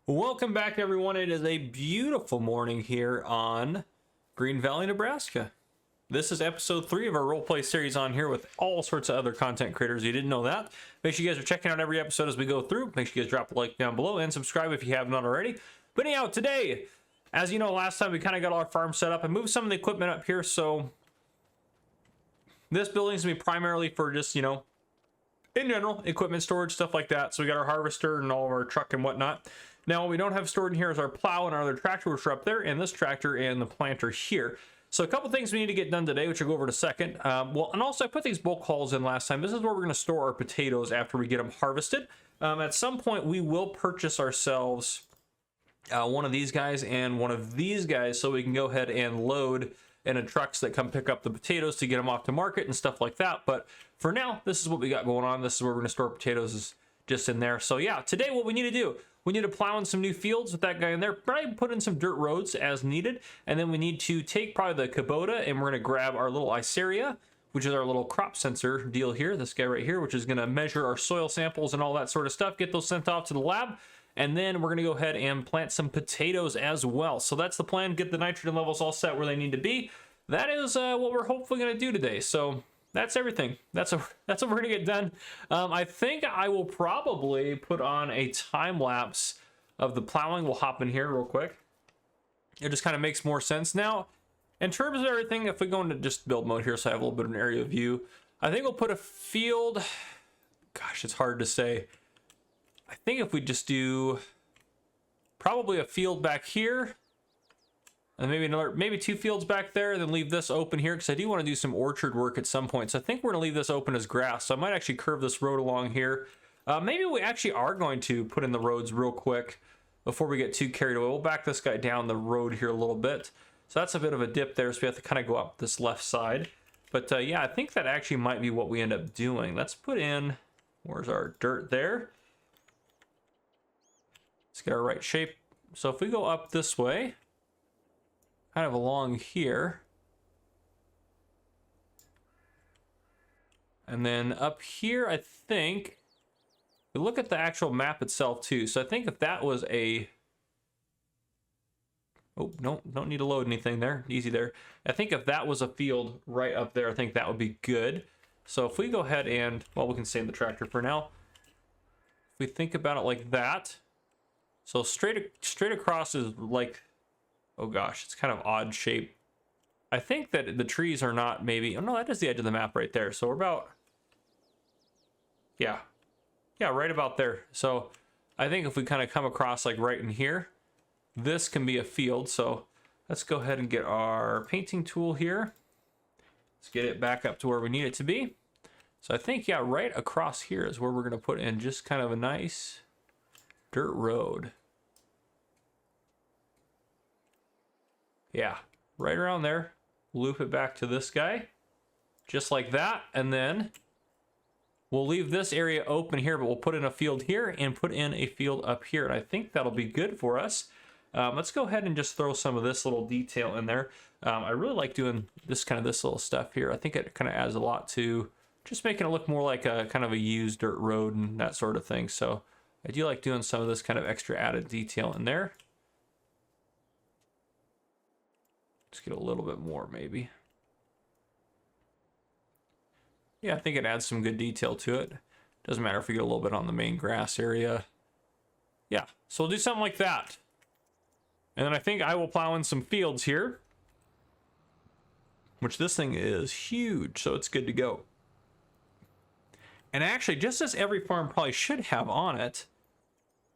Welcome back, everyone. It is a beautiful morning here on Green Valley, Nebraska. This is episode 3 of our roleplay series on here with all sorts of other content creators. You didn't know that? Make sure you guys are checking out every episode as we go through. Make sure you guys drop a like down below and subscribe if you have not already. But anyhow, today, as you know, last time we kind of got our farm set up and moved some of the equipment up here. So this building's gonna be primarily for just, in general, equipment storage, stuff like that. So we got our harvester and all of our truck and whatnot. Now, what we don't have stored in here is our plow and our other tractor, which are up there, and this tractor and the planter here. So a couple things we need to get done today, which I'll go over in a second. And also I put these bulk hauls in last time. This is where we're going to store our potatoes after we get them harvested. At some point, we will purchase ourselves one of these guys and one of these guys so we can go ahead and load in trucks that come pick up the potatoes to get them off to market and stuff like that. But for now, this is what we got going on. This is where we're going to store potatoes, is just in there. So yeah, today what we need to do, we need to plow in some new fields with that guy in there, probably put in some dirt roads as needed. And then we need to take probably the Kubota and we're going to grab our little Iceria, which is our little crop sensor deal here, this guy right here, which is going to measure our soil samples and all that sort of stuff, get those sent off to the lab. And then we're going to go ahead and plant some potatoes as well. So that's the plan, get the nitrogen levels all set where they need to be. That is what we're hopefully going to do today. So that's everything. That's what we're gonna get done. I think I will probably put on a time lapse of the plowing. We'll hop in here real quick. It just kind of makes more sense now. In terms of everything, if we go into just build mode here, so I have a little bit of an area view, I think we'll put a field. Gosh, it's hard to say. I think if we just do probably a field back here, and maybe two fields back there, and then leave this open here, because I do want to do some orchard work at some point. So I think we're going to leave this open as grass. So I might actually curve this road along here. Maybe we actually are going to put in the roads real quick before we get too carried away. We'll back this guy down the road here a little bit. So that's a bit of a dip there, so we have to kind of go up this left side. But yeah, I think that actually might be what we end up doing. Let's put in, where's our dirt there? Let's get our right shape. So if we go up this way, kind of along here, and then up here, I think we look at the actual map itself too. So I think if that was a, oh no, don't need to load anything there, easy there. I think if that was a field right up there, I think that would be good. So if we go ahead and, well, we can stay in the tractor for now. If we think about it like that, so straight across is like, oh gosh, it's kind of odd shape. I think that the trees are not maybe, oh no, that is the edge of the map right there. So we're about, yeah, right about there. So I think if we kind of come across like right in here, this can be a field. So let's go ahead and get our painting tool here. Let's get it back up to where we need it to be. So I think, yeah, right across here is where we're going to put in just kind of a nice dirt road. Yeah, right around there. Loop it back to this guy, just like that. And then we'll leave this area open here, but we'll put in a field here and put in a field up here. And I think that'll be good for us. Let's go ahead and just throw some of this little detail in there. I really like doing this little stuff here. I think it kind of adds a lot to just making it look more like a kind of a used dirt road and that sort of thing. So I do like doing some of this kind of extra added detail in there. Let's get a little bit more maybe. Yeah, I think it adds some good detail to it. Doesn't matter if we get a little bit on the main grass area. Yeah, so we'll do something like that. And then I think I will plow in some fields here, which this thing is huge, so it's good to go. And actually, just as every farm probably should have on it,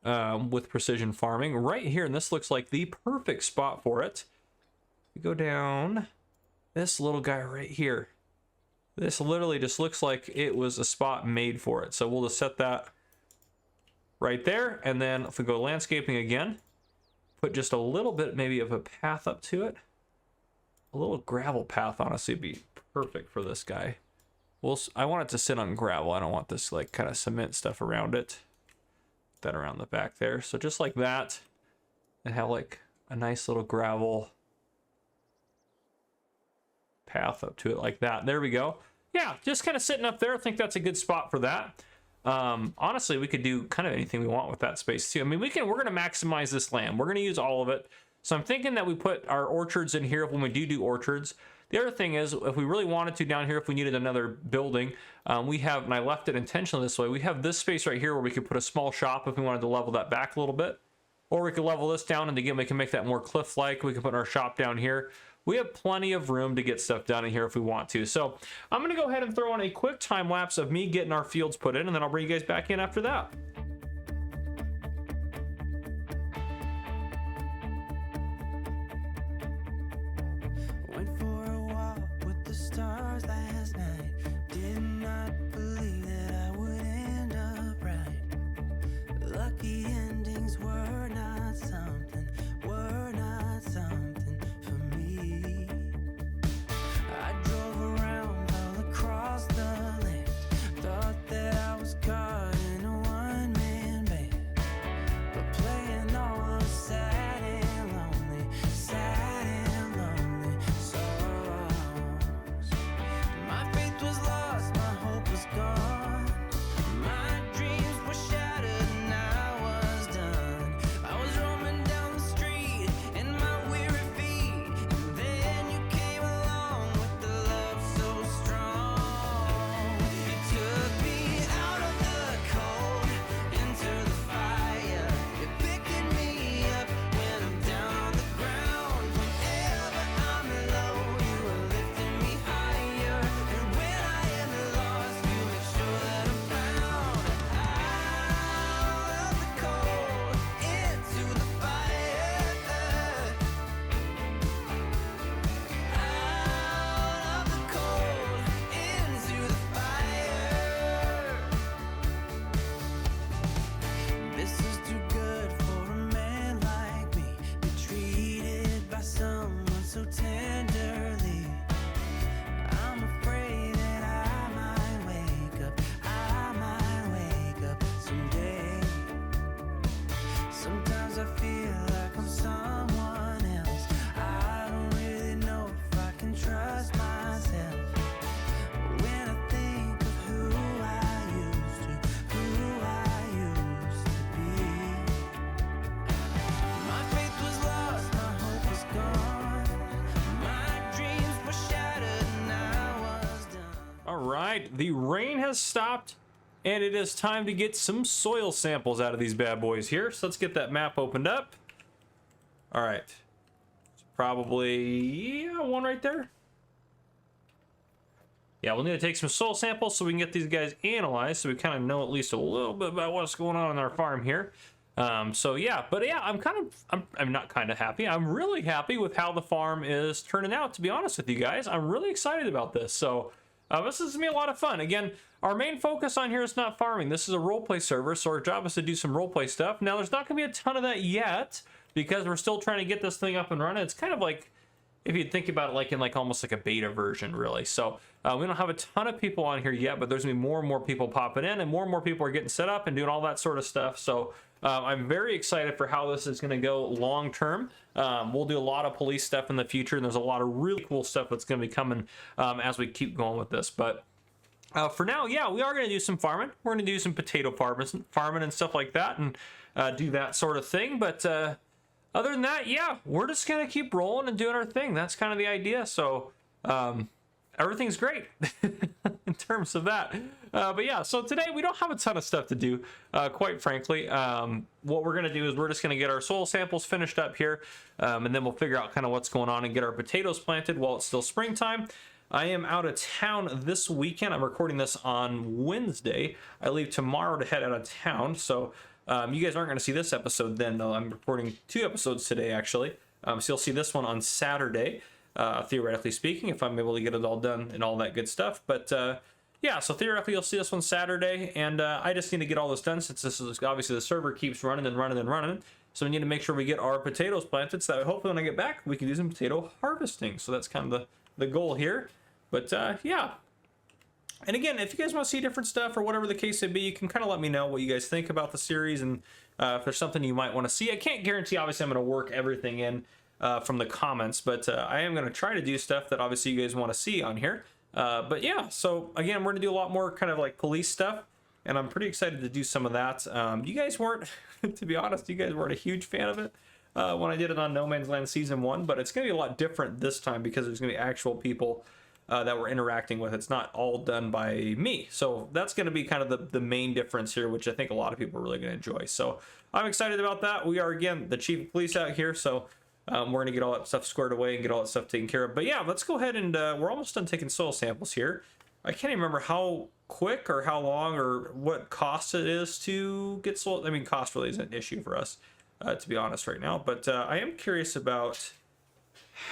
with precision farming, right here, and this looks like the perfect spot for it. We go down this little guy right here. This literally just looks like it was a spot made for it. So we'll just set that right there. And then if we go landscaping again, put just a little bit maybe of a path up to it. A little gravel path, honestly, would be perfect for this guy. I want it to sit on gravel. I don't want this like kind of cement stuff around it. Put that around the back there. So just like that, and have like a nice little gravel path up to it like that. There we go. Yeah, just kind of sitting up there. I think that's a good spot for that. Honestly, we could do kind of anything we want with that space too. I mean, we're going to maximize this land. We're going to use all of it. So I'm thinking that we put our orchards in here when we do orchards. The other thing is, if we really wanted to down here, if we needed another building, we have, and I left it intentionally this way, we have this space right here where we could put a small shop if we wanted to level that back a little bit. Or we could level this down, and again, we can make that more cliff-like. We can put our shop down here. We have plenty of room to get stuff done in here if we want to. So I'm going to go ahead and throw on a quick time lapse of me getting our fields put in, and then I'll bring you guys back in after that. Went for a walk with the stars last night. Did not believe that I would end up right. Lucky endings were not something for me. I drove around all across the land. Thought that I was caught in a one-man band. But playing all those sad and lonely songs. My faith was lost, my hope was gone. My dreams were shattered and I was done. I was roaming down the street in my weary feet, and then you came along with the love so strong. You took me out of the cold into the fire. You're picking me up when I'm down on the ground. Whenever I'm low, you are lifting me higher. And when I am lost, you make sure that I'm found. Out of the cold into the fire. Out of the cold into the fire. This is too good for a man like me. Be treated by someone so tenderly. I'm afraid that I might wake up someday. Sometimes I feel like I'm someone else. I don't really know if I can trust myself. When I think of who I used to be. My faith was lost, my hope was gone. My dreams were shattered and I was done. All right, the rain has stopped, and it is time to get some soil samples out of these bad boys here. So let's get that map opened up. All right, it's probably one right there. Yeah, we'll need to take some soil samples so we can get these guys analyzed, so we kind of know at least a little bit about what's going on our farm here. So yeah, but yeah, I'm not kind of happy. I'm really happy with how the farm is turning out, to be honest with you guys. I'm really excited about this. So this is gonna be a lot of fun. Again, our main focus on here is not farming. This is a roleplay server, so our job is to do some roleplay stuff. Now, there's not gonna be a ton of that yet because we're still trying to get this thing up and running. It's kind of like, if you think about it, like in like almost like a beta version, really. So we don't have a ton of people on here yet, but there's gonna be more and more people popping in, and more people are getting set up and doing all that sort of stuff. So I'm very excited for how this is gonna go long term. We'll do a lot of police stuff in the future, and there's a lot of really cool stuff that's gonna be coming as we keep going with this. But for now, yeah, we are gonna do some farming. We're gonna do some potato farming and stuff like that, and do that sort of thing. But other than that, yeah, we're just gonna keep rolling and doing our thing. That's kind of the idea. So everything's great in terms of that. But yeah, so today we don't have a ton of stuff to do, quite frankly. What we're gonna do is we're just gonna get our soil samples finished up here, and then we'll figure out kind of what's going on and get our potatoes planted while it's still springtime. I am out of town this weekend. I'm recording this on Wednesday. I leave tomorrow to head out of town, so you guys aren't going to see this episode then. I'm recording 2 episodes today, actually. So you'll see this one on Saturday, theoretically speaking, if I'm able to get it all done and all that good stuff. But yeah, so theoretically you'll see this one Saturday, and I just need to get all this done since this is obviously the server keeps running and running and running. So we need to make sure we get our potatoes planted so that hopefully when I get back we can do some potato harvesting. So that's kind of the goal here. But yeah. And again, if you guys want to see different stuff or whatever the case may be, you can kind of let me know what you guys think about the series, and if there's something you might want to see. I can't guarantee, obviously, I'm going to work everything in from the comments, but I am going to try to do stuff that obviously you guys want to see on here. But yeah, so again, we're going to do a lot more kind of like police stuff. and I'm pretty excited to do some of that. You guys weren't, to be honest, you guys weren't a huge fan of it when I did it on No Man's Land Season 1, but it's going to be a lot different this time because there's going to be actual people that we're interacting with. It's not all done by me. So that's going to be kind of the main difference here, which I think a lot of people are really going to enjoy. So I'm excited about that. We are, again, the chief of police out here, so we're going to get all that stuff squared away and get all that stuff taken care of. But yeah, let's go ahead and we're almost done taking soil samples here. I can't even remember how quick or how long or what cost it is to get soil. I mean, cost really isn't an issue for us, to be honest, right now. But I am curious about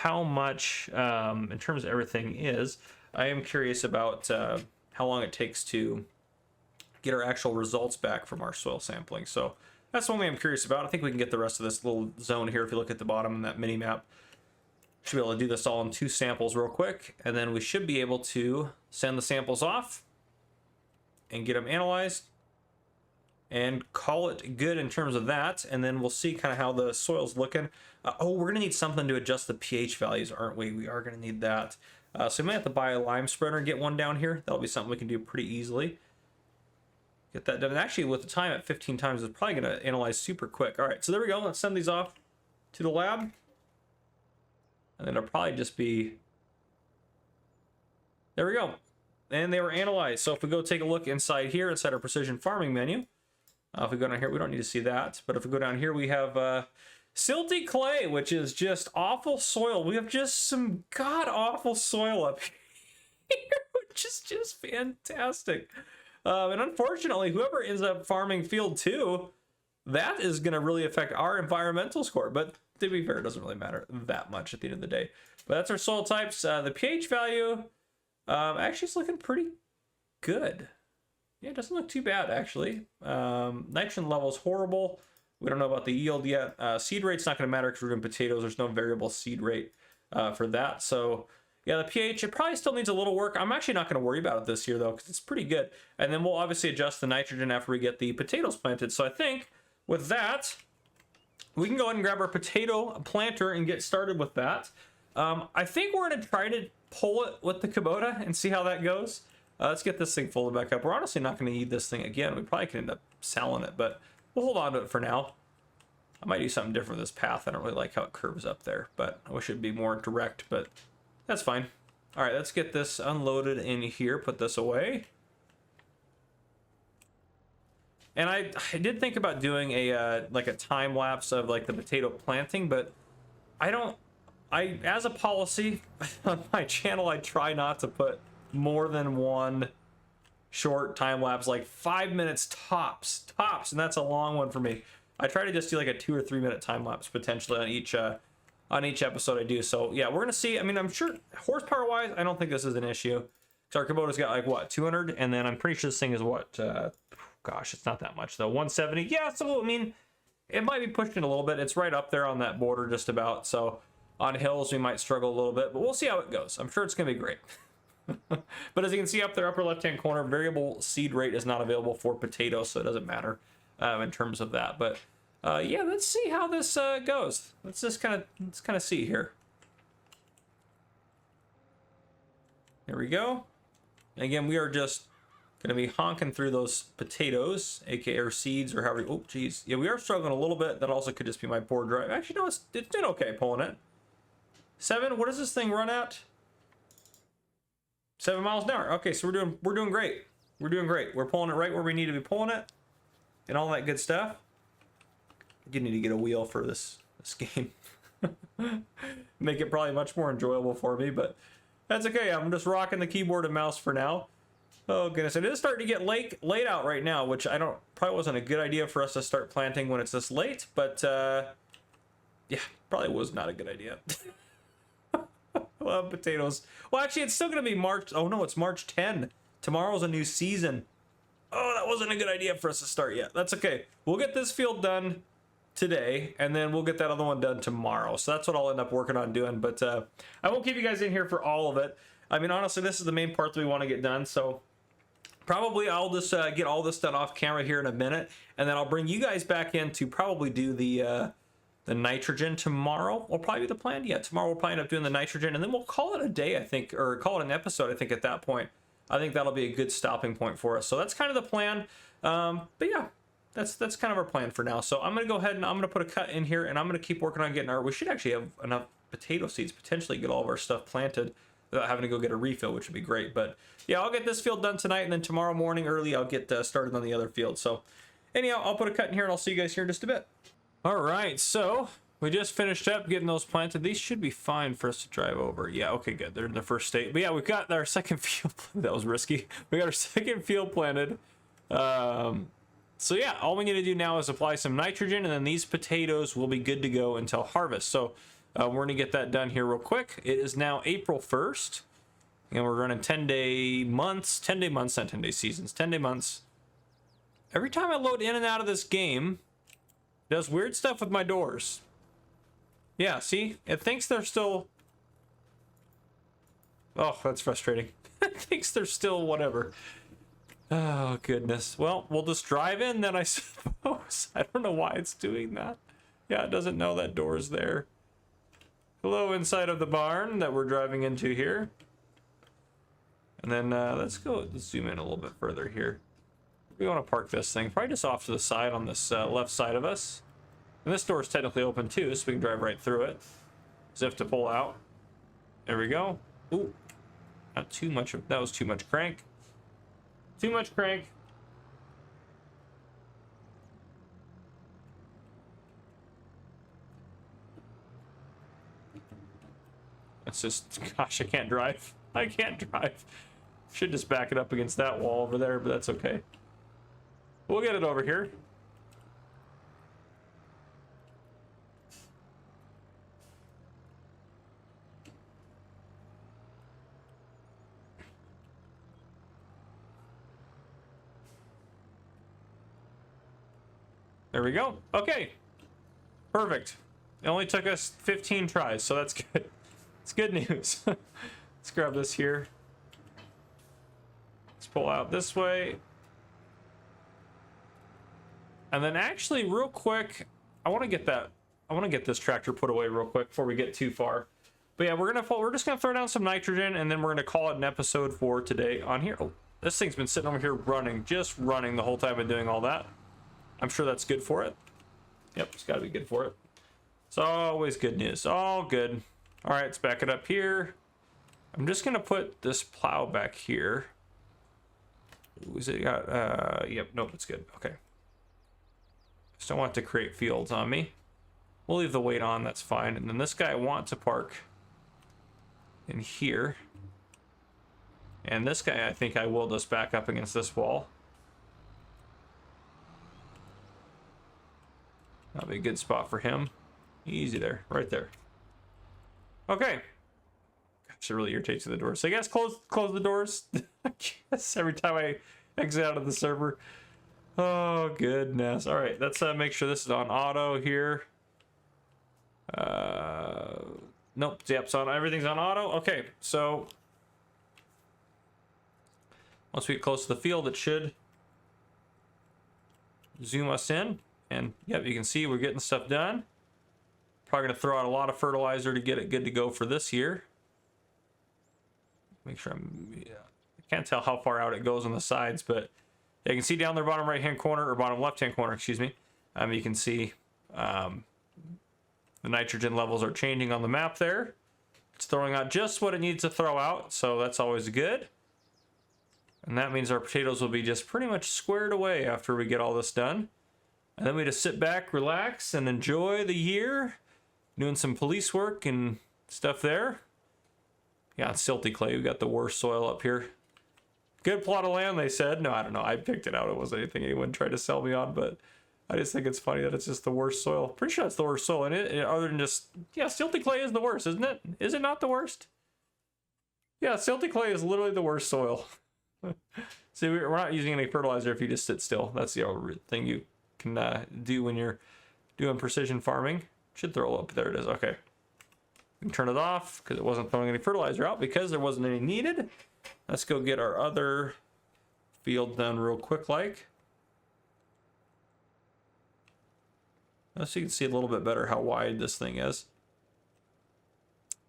how much, in terms of everything is, I am curious about how long it takes to get our actual results back from our soil sampling. So that's one thing I'm curious about. I think we can get the rest of this little zone here. If you look at the bottom in that mini map, should be able to do this all in 2 samples real quick, and then we should be able to send the samples off and get them analyzed and call it good in terms of that. And then we'll see kind of how the soil's looking. Oh, we're gonna need something to adjust the pH values, aren't we? We are gonna need that. So we might have to buy a lime spreader and get one down here. That'll be something we can do pretty easily. Get that done. And actually, with the time at 15 times, it's probably gonna analyze super quick. All right, so there we go. Let's send these off to the lab. And then it'll probably just be, there we go. And they were analyzed. So if we go take a look inside here, inside our precision farming menu, if we go down here, we don't need to see that. But if we go down here, we have silty clay, which is just awful soil. We have just some god-awful soil up here, which is just fantastic. And unfortunately, whoever ends up farming field 2, that is going to really affect our environmental score. But to be fair, it doesn't really matter that much at the end of the day. But that's our soil types. The pH value actually is looking pretty good. Yeah, it doesn't look too bad, actually. Nitrogen level is horrible. We don't know about the yield yet. Seed rate's not going to matter because we're doing potatoes. There's no variable seed rate for that. So yeah, the pH, it probably still needs a little work. I'm actually not going to worry about it this year, though, because it's pretty good. And then we'll obviously adjust the nitrogen after we get the potatoes planted. So I think with that, we can go ahead and grab our potato planter and get started with that. I think we're going to try to pull it with the Kubota and see how that goes. Let's get this thing folded back up. We're honestly not going to need this thing again. We probably could end up selling it, but we'll hold on to it for now. I might do something different with this path. I don't really like how it curves up there, but I wish it'd be more direct, but that's fine. All right, let's get this unloaded in here, put this away. And I did think about doing a like a time lapse of like the potato planting, but as a policy on my channel, I try not to put more than one short time lapse, like 5 minutes tops, and that's a long one for me. I try to just do like a 2 or 3 minute time lapse potentially on each episode I do. So yeah, we're gonna see. I mean, I'm sure horsepower wise, I don't think this is an issue. So our Kubota's got like what, 200, and then I'm pretty sure this thing is what, gosh, it's not that much though, 170. Yeah, so I mean, it might be pushing a little bit. It's right up there on that border just about. So on hills we might struggle a little bit, but we'll see how it goes. I'm sure it's gonna be great. But as you can see up there, upper left hand corner, variable seed rate is not available for potatoes, so it doesn't matter in terms of that. But yeah, let's see how this goes. Let's kind of see here. Here we go. And again, we are just gonna be honking through those potatoes, aka or seeds, or however. Oh, geez, yeah, we are struggling a little bit. That also could just be my poor drive. Actually, no, it's doing okay pulling it. 7. What does this thing run at? 7 miles an hour. Okay, so we're doing great. We're doing great. We're pulling it right where we need to be pulling it, and all that good stuff. I do need to get a wheel for this game. Make it probably much more enjoyable for me, but that's okay. I'm just rocking the keyboard and mouse for now. Oh goodness, it is starting to get late out right now, which probably wasn't a good idea for us to start planting when it's this late, but yeah, probably was not a good idea. Love potatoes. Well, actually, it's still going to be March. Oh no, it's March 10. Tomorrow's a new season. Oh, that wasn't a good idea for us to start yet. That's okay. We'll get this field done today, and then we'll get that other one done tomorrow. So that's what I'll end up working on doing. But I won't keep you guys in here for all of it. I mean, honestly, this is the main part that we want to get done. So probably I'll just get all this done off camera here in a minute, and then I'll bring you guys back in to probably do the nitrogen tomorrow. Will probably be the plan. Yeah, tomorrow we'll probably end up doing the nitrogen, and then we'll call it a day, I think, or call it an episode, I think, at that point. I think that'll be a good stopping point for us. So that's kind of the plan. But yeah, that's kind of our plan for now. So I'm going to go ahead and I'm going to put a cut in here, and I'm going to keep working on getting we should actually have enough potato seeds, potentially get all of our stuff planted without having to go get a refill, which would be great. But yeah, I'll get this field done tonight, and then tomorrow morning early, I'll get started on the other field. So anyhow, I'll put a cut in here, and I'll see you guys here in just a bit. All right, so we just finished up getting those planted. These should be fine for us to drive over. Yeah, okay, good. They're in the first state. But yeah, we've got our second field. That was risky. We got our second field planted. So yeah, all we need to do now is apply some nitrogen, and then these potatoes will be good to go until harvest. So we're going to get that done here real quick. It is now April 1st, and we're running 10-day months, not 10-day seasons, 10-day months. Every time I load in and out of this game, it does weird stuff with my doors. Yeah, see? It thinks they're still... Oh, that's frustrating. It thinks they're still whatever. Oh, goodness. Well, we'll just drive in then, I suppose. I don't know why it's doing that. Yeah, it doesn't know that door's there. Hello, inside of the barn that we're driving into here. And then let's zoom in a little bit further here. We want to park this thing probably just off to the side on this left side of us. And this door is technically open too, so we can drive right through it. Zip to pull out. There we go. Ooh, not too much of that. Was too much crank. Too much crank. It's just, gosh, I can't drive. I can't drive. Should just back it up against that wall over there, but that's okay. We'll get it over here. There we go. Okay. Perfect. It only took us 15 tries, so that's good. It's good news. Let's grab this here. Let's pull out this way. And then actually, real quick, I want to get this tractor put away real quick before we get too far. But yeah, we're just gonna throw down some nitrogen, and then we're gonna call it an episode for today on here. Oh, this thing's been sitting over here just running the whole time I've been doing all that. I'm sure that's good for it. Yep, it's got to be good for it. It's always good news. All good. All right, let's back it up here. I'm just gonna put this plow back here. Ooh, is it got? Yep. Nope, it's good. Okay. Just don't want to create fields on me. We'll leave the weight on. That's fine. And then this guy I want to park in here. And this guy, I think I will just back up against this wall. That'll be a good spot for him. Easy there, right there. Okay. Gosh, it really irritates the doors. So I guess close the doors. I guess every time I exit out of the server. Oh goodness. All right, let's make sure this is on auto here. Nope. Yep. So everything's on auto. Okay. So once we get close to the field, it should zoom us in. And yep, you can see we're getting stuff done. Probably gonna throw out a lot of fertilizer to get it good to go for this year. Make sure I can't tell how far out it goes on the sides, but you can see down there bottom right hand corner, or bottom left hand corner, excuse me. You can see the nitrogen levels are changing on the map there. It's throwing out just what it needs to throw out, so that's always good. And that means our potatoes will be just pretty much squared away after we get all this done. And then we just sit back, relax, and enjoy the year. Doing some police work and stuff there. Yeah, it's silty clay. We got the worst soil up here. Good plot of land, they said. No, I don't know. I picked it out. It wasn't anything anyone tried to sell me on, but I just think it's funny that it's just the worst soil. Pretty sure it's the worst soil. And other than just, yeah, silty clay is the worst, isn't it? Is it not the worst? Yeah, silty clay is literally the worst soil. See, we're not using any fertilizer if you just sit still. That's the other thing you can do when you're doing precision farming. Should throw up. There it is. Okay. We can turn it off because it wasn't throwing any fertilizer out because there wasn't any needed. Let's go get our other field done real quick like. So you can see a little bit better how wide this thing is.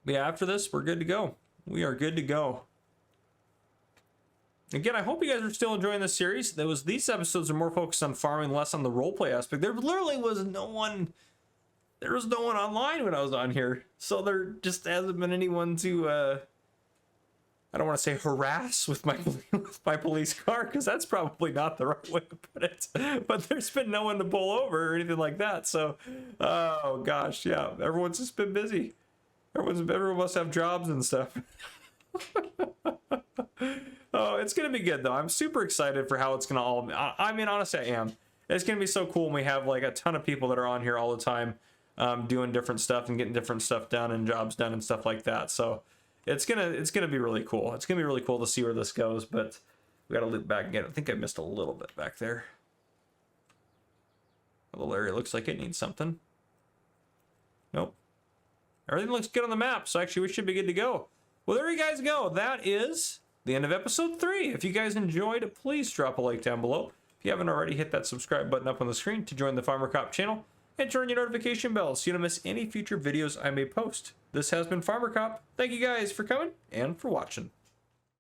But yeah, after this, we're good to go. We are good to go. Again, I hope you guys are still enjoying this series. These episodes are more focused on farming, less on the roleplay aspect. There literally was no one. There was no one online when I was on here, so there just hasn't been anyone to. I don't want to say harass with my police car, because that's probably not the right way to put it. But there's been no one to pull over or anything like that. So, oh gosh, yeah, everyone's just been busy. Everyone must have jobs and stuff. Oh, it's gonna be good though. I'm super excited for how it's gonna all. I mean, honestly, I am. It's gonna be so cool when we have like a ton of people that are on here all the time, doing different stuff and getting different stuff done and jobs done and stuff like that. So it's gonna be really cool. It's gonna be really cool to see where this goes. But we gotta loop back again. I think I missed a little bit back there. A little area looks like it needs something. Nope. Everything looks good on the map, so actually we should be good to go. Well, there you guys go. That is the end of episode 3. If you guys enjoyed, please drop a like down below. If you haven't already, hit that subscribe button up on the screen to join the Farmer Cop channel and turn your notification bell so you don't miss any future videos I may post. This has been Farmer Cop. Thank you guys for coming and for watching.